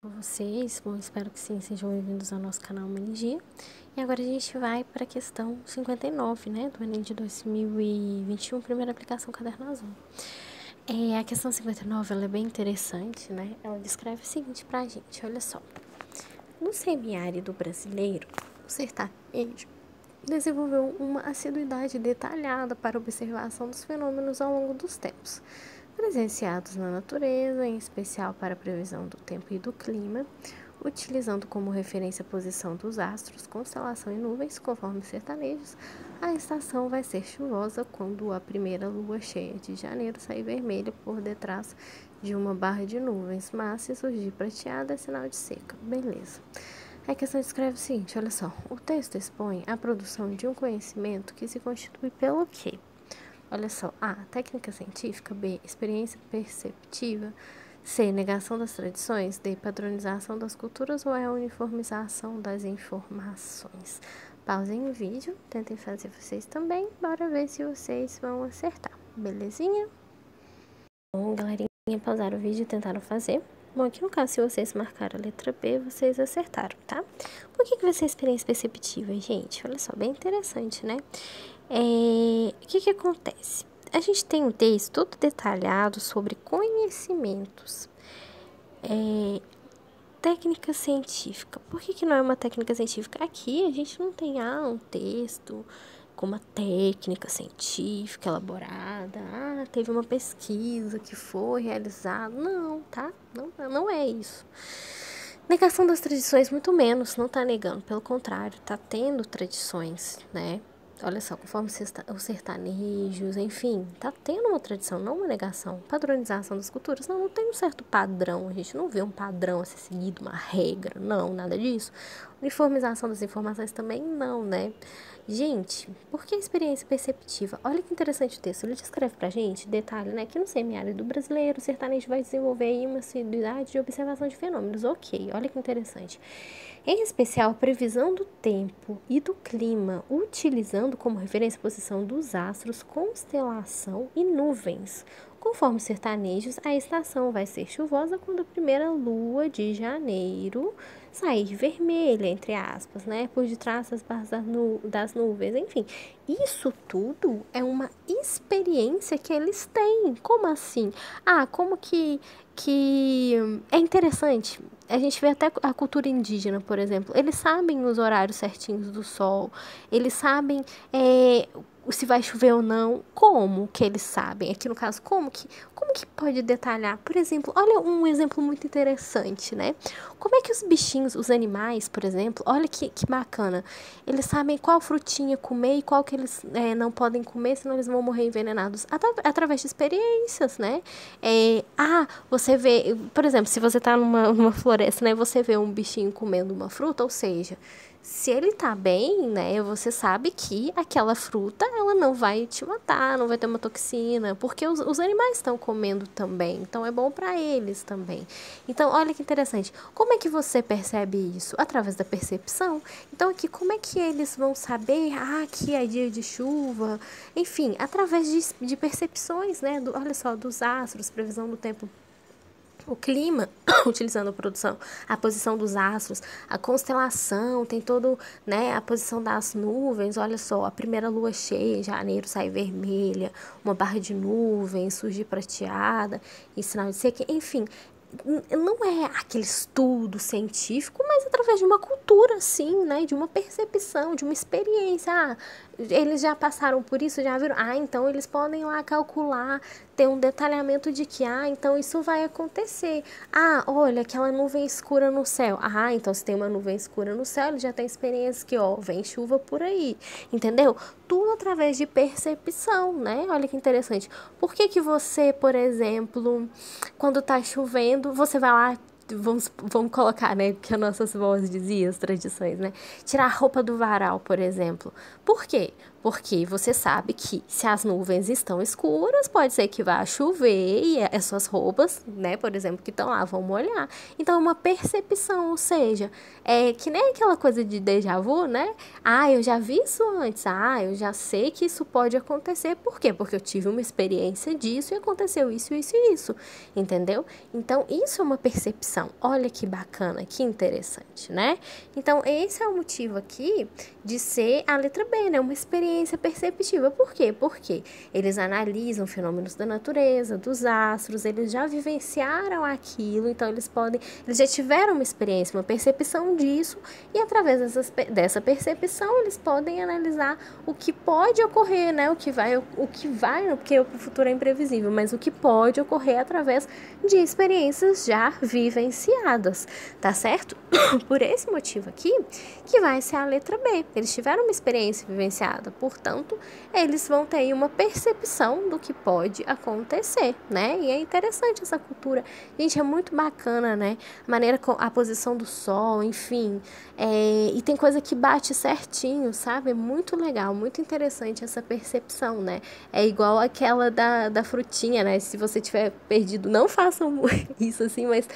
com vocês? Bom, espero que sim, sejam bem-vindos ao nosso canal Minigia. E agora a gente vai para a questão 59, né, do Enem de 2021, primeira aplicação Caderno Azul. A questão 59, ela é bem interessante, né? Ela descreve o seguinte pra gente, olha só. No semiárido brasileiro, o sertanejo desenvolveu uma assiduidade detalhada para observação dos fenômenos ao longo dos tempos, presenciados na natureza, em especial para a previsão do tempo e do clima, utilizando como referência a posição dos astros, constelação e nuvens, conforme sertanejos. A estação vai ser chuvosa quando a primeira lua cheia de janeiro sair vermelha por detrás de uma barra de nuvens, mas se surgir prateada é sinal de seca. Beleza. A questão descreve o seguinte, olha só. O texto expõe a produção de um conhecimento que se constitui pelo quê? Olha só. A. Técnica científica. B. Experiência perceptiva. C. Negação das tradições. D. Padronização das culturas ou é a uniformização das informações? Pausem o vídeo, tentem fazer vocês também. Bora ver se vocês vão acertar. Belezinha? Bom, galerinha, pausaram o vídeo e tentaram fazer. Bom, aqui no caso, se vocês marcaram a letra B, vocês acertaram, tá? Por que vai ser experiência perceptiva, gente? Olha só, bem interessante, né? O que acontece? A gente tem um texto todo detalhado sobre conhecimentos. Técnica científica. Por que não é uma técnica científica? Aqui a gente não tem um texto com uma técnica científica elaborada. Teve uma pesquisa que foi realizada. Não, tá? Não é isso. Negação das tradições, muito menos, não tá negando. Pelo contrário, tá tendo tradições, né? Olha só, conforme os sertanejos, enfim, tá tendo uma tradição, não uma negação. Padronização das culturas, não tem um certo padrão, a gente não vê um padrão a ser seguido, uma regra, não, nada disso. Uniformização das informações também não, né? Gente, por que experiência perceptiva? Olha que interessante o texto, ele descreve pra gente, detalhe, né, que no semiárido brasileiro, o sertanejo vai desenvolver aí uma assiduidade de observação de fenômenos, ok, olha que interessante. Em especial, a previsão do tempo e do clima, utilizando como referência a posição dos astros, constelação e nuvens. Conforme sertanejos, a estação vai ser chuvosa quando a primeira lua de janeiro sair vermelha, entre aspas, né? Por detrás das barras das nuvens, enfim. Isso tudo é uma experiência que eles têm. Como assim? Como que é interessante. A gente vê até a cultura indígena, por exemplo. Eles sabem os horários certinhos do sol. Eles sabem se vai chover ou não. Como que eles sabem? Aqui no caso, como que pode detalhar? Por exemplo, olha um exemplo muito interessante, né? Como é que os bichinhos, os animais, por exemplo, olha que bacana. Eles sabem qual frutinha comer e qual que eles não podem comer, senão eles vão morrer envenenados. Através de experiências, né? Você vê, por exemplo, se você tá numa floresta, né? Você vê um bichinho comendo uma fruta, ou seja, se ele tá bem, né, você sabe que aquela fruta, ela não vai te matar, não vai ter uma toxina, porque os animais estão comendo também, então é bom para eles também. Então, olha que interessante. Como é que você percebe isso? Através da percepção. Então, aqui, como é que eles vão saber, que é dia de chuva? Enfim, através de percepções, né, olha só, dos astros, previsão do tempo, o clima, utilizando a posição dos astros, a constelação, tem todo, né, a posição das nuvens, olha só, a primeira lua cheia, em janeiro sai vermelha, uma barra de nuvens, surge prateada, e sinal de seca, enfim, não é aquele estudo científico, mas através de uma cultura, sim, né? De uma percepção, de uma experiência. Eles já passaram por isso, já viram? Então eles podem lá calcular, ter um detalhamento de que, então isso vai acontecer. Olha, aquela nuvem escura no céu. Então se tem uma nuvem escura no céu, ele já tem experiência que, vem chuva por aí, entendeu? Tudo através de percepção, né? Olha que interessante. Por que você, por exemplo, quando tá chovendo, você vai lá, vamos colocar, né, que as nossas vozes diziam, as tradições, né? Tirar a roupa do varal, por exemplo. Por quê? Porque você sabe que se as nuvens estão escuras, pode ser que vá chover e as suas roupas, né, por exemplo, que estão lá, vão molhar. Então, é uma percepção, ou seja, é que nem aquela coisa de déjà vu, né? Ah, eu já vi isso antes. Ah, eu já sei que isso pode acontecer. Por quê? Porque eu tive uma experiência disso e aconteceu isso, isso e isso. Entendeu? Então, isso é uma percepção. Olha que bacana, que interessante, né? Então, esse é o motivo aqui de ser a letra B, né? Uma experiência perceptiva. Por quê? Porque eles analisam fenômenos da natureza, dos astros, eles já vivenciaram aquilo, então eles já tiveram uma experiência, uma percepção disso, e através dessa percepção eles podem analisar o que pode ocorrer, né? Porque o futuro é imprevisível, mas o que pode ocorrer através de experiências já vivenciadas, tá certo? Por esse motivo aqui, que vai ser a letra B. Eles tiveram uma experiência vivenciada, portanto, eles vão ter uma percepção do que pode acontecer, né? E é interessante essa cultura. Gente, é muito bacana, né? A posição do sol, enfim. E tem coisa que bate certinho, sabe? É muito legal, muito interessante essa percepção, né? É igual aquela da frutinha, né? Se você tiver perdido, não façam isso assim, mas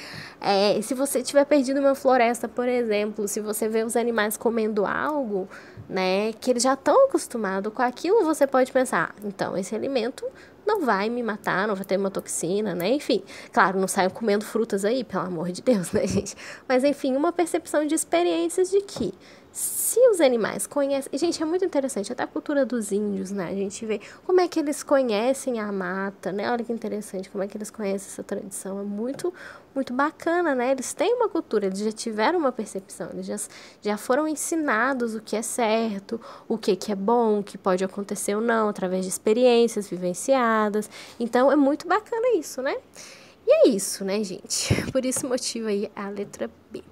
se você tiver perdido uma floresta, por exemplo, se você vê os animais comendo algo, né, que eles já estão acostumados com aquilo, você pode pensar, então, esse alimento não vai me matar, não vai ter uma toxina, né? Enfim, claro, não saiam comendo frutas aí, pelo amor de Deus, né, gente? Mas, enfim, uma percepção de experiências de que se os animais conhecem... Gente, é muito interessante, até a cultura dos índios, né? A gente vê como é que eles conhecem a mata, né? Olha que interessante, como é que eles conhecem essa tradição. É muito, muito bacana, né? Eles têm uma cultura, eles já tiveram uma percepção, eles já foram ensinados o que é certo, o que é bom, o que pode acontecer ou não, através de experiências vivenciadas. Então, é muito bacana isso, né? E é isso, né, gente? Por esse motivo aí, a letra B.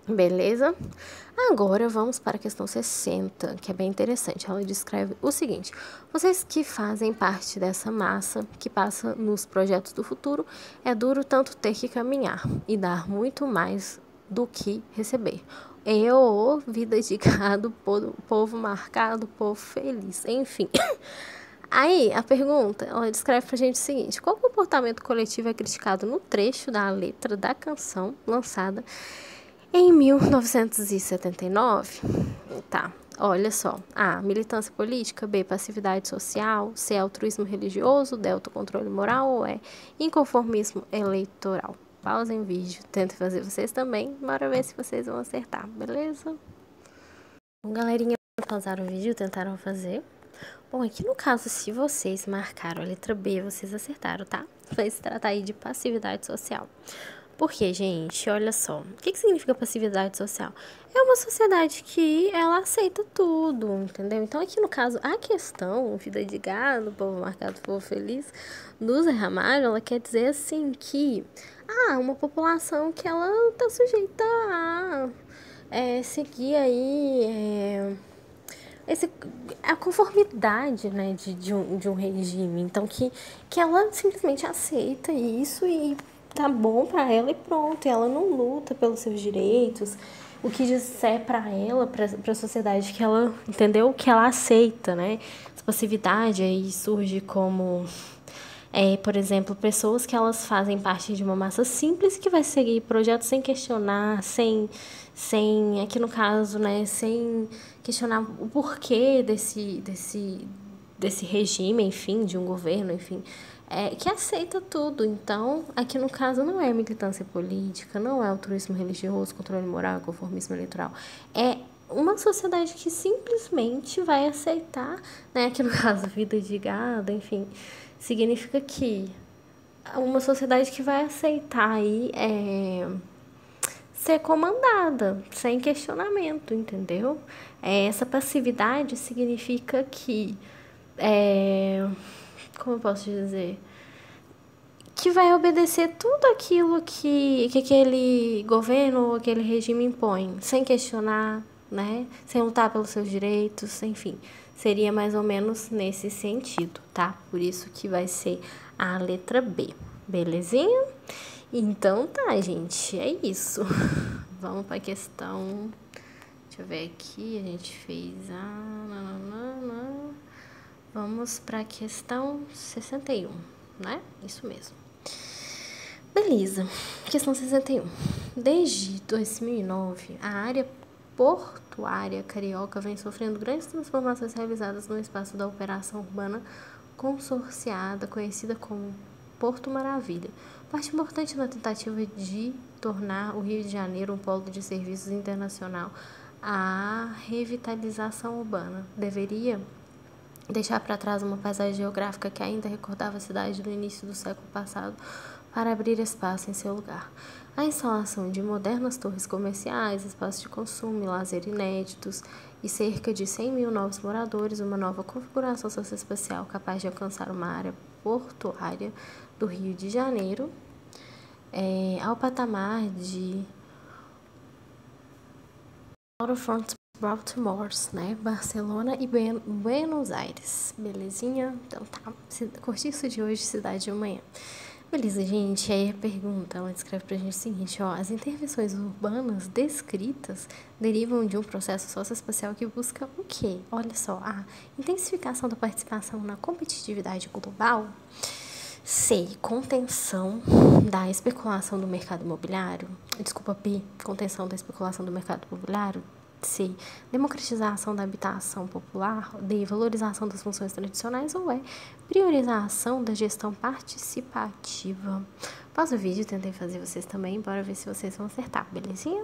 Beleza? Agora vamos para a questão 60, que é bem interessante. Ela descreve o seguinte: vocês que fazem parte dessa massa que passa nos projetos do futuro, é duro tanto ter que caminhar e dar muito mais do que receber. Vida de gado, povo marcado, povo feliz, enfim. Aí, a pergunta, ela descreve pra gente o seguinte: qual comportamento coletivo é criticado no trecho da letra da canção lançada em 1979? Tá, olha só. A, militância política. B, passividade social. C, altruísmo religioso. D, autocontrole moral. Ou E, inconformismo eleitoral. Pausem o vídeo, tentem fazer vocês também. Bora ver se vocês vão acertar, beleza? Bom, galerinha, pausaram o vídeo, tentaram fazer. Bom, aqui no caso, se vocês marcaram a letra B, vocês acertaram, tá? Vai se tratar aí de passividade social. Porque, gente, olha só, o que significa passividade social? É uma sociedade que ela aceita tudo, entendeu? Então, aqui no caso, a questão, vida de gado, povo marcado, povo feliz, do Zé Ramalho, ela quer dizer assim que, uma população que ela tá sujeita a seguir aí a conformidade, né, de um regime. Então, que ela simplesmente aceita isso e tá bom pra ela e pronto. E ela não luta pelos seus direitos. O que disser pra ela, pra sociedade que ela, entendeu? Que ela aceita, né? Essa passividade aí surge como... por exemplo, pessoas que elas fazem parte de uma massa simples que vai seguir projetos sem questionar, aqui no caso, né, sem questionar o porquê desse regime, enfim, de um governo, enfim, que aceita tudo. Então, aqui no caso não é militância política, não é altruísmo religioso, controle moral, conformismo eleitoral. É uma sociedade que simplesmente vai aceitar, né, aqui no caso, vida de gado, enfim, significa que uma sociedade que vai aceitar aí ser comandada, sem questionamento, entendeu? Essa passividade significa que, como eu posso dizer, que vai obedecer tudo aquilo que aquele governo ou aquele regime impõe, sem questionar, né? Sem lutar pelos seus direitos, enfim. Seria mais ou menos nesse sentido, tá? Por isso que vai ser a letra B, belezinha? Então tá, gente, é isso. Vamos para a questão... Deixa Deixa eu ver aqui, a gente fez Vamos para a questão 61, né? Isso mesmo. Beleza, questão 61. Desde 2009, a área portuária carioca vem sofrendo grandes transformações realizadas no espaço da operação urbana consorciada, conhecida como Porto Maravilha, parte importante na tentativa de tornar o Rio de Janeiro um polo de serviços internacional. A revitalização urbana deveria deixar para trás uma paisagem geográfica que ainda recordava a cidade do início do século passado para abrir espaço em seu lugar. A instalação de modernas torres comerciais, espaços de consumo e lazer inéditos e cerca de 100 mil novos moradores, uma nova configuração socioespacial capaz de alcançar uma área portuária do Rio de Janeiro ao patamar de Waterfront Baltimore, né? Barcelona e Buenos Aires. Belezinha? Então tá. Curtiço de hoje, cidade de amanhã. Beleza, gente. Aí a pergunta, ela descreve pra gente o seguinte, ó. As intervenções urbanas descritas derivam de um processo socioespacial que busca o quê? Olha só, a intensificação da participação na competitividade global. C. Contenção da especulação do mercado imobiliário. Desculpa, B. Contenção da especulação do mercado imobiliário. C. Democratização da habitação popular. D. Valorização das funções tradicionais. Ou E. Priorização da gestão participativa. Pausa o vídeo, tentei fazer vocês também. Bora ver se vocês vão acertar, belezinha?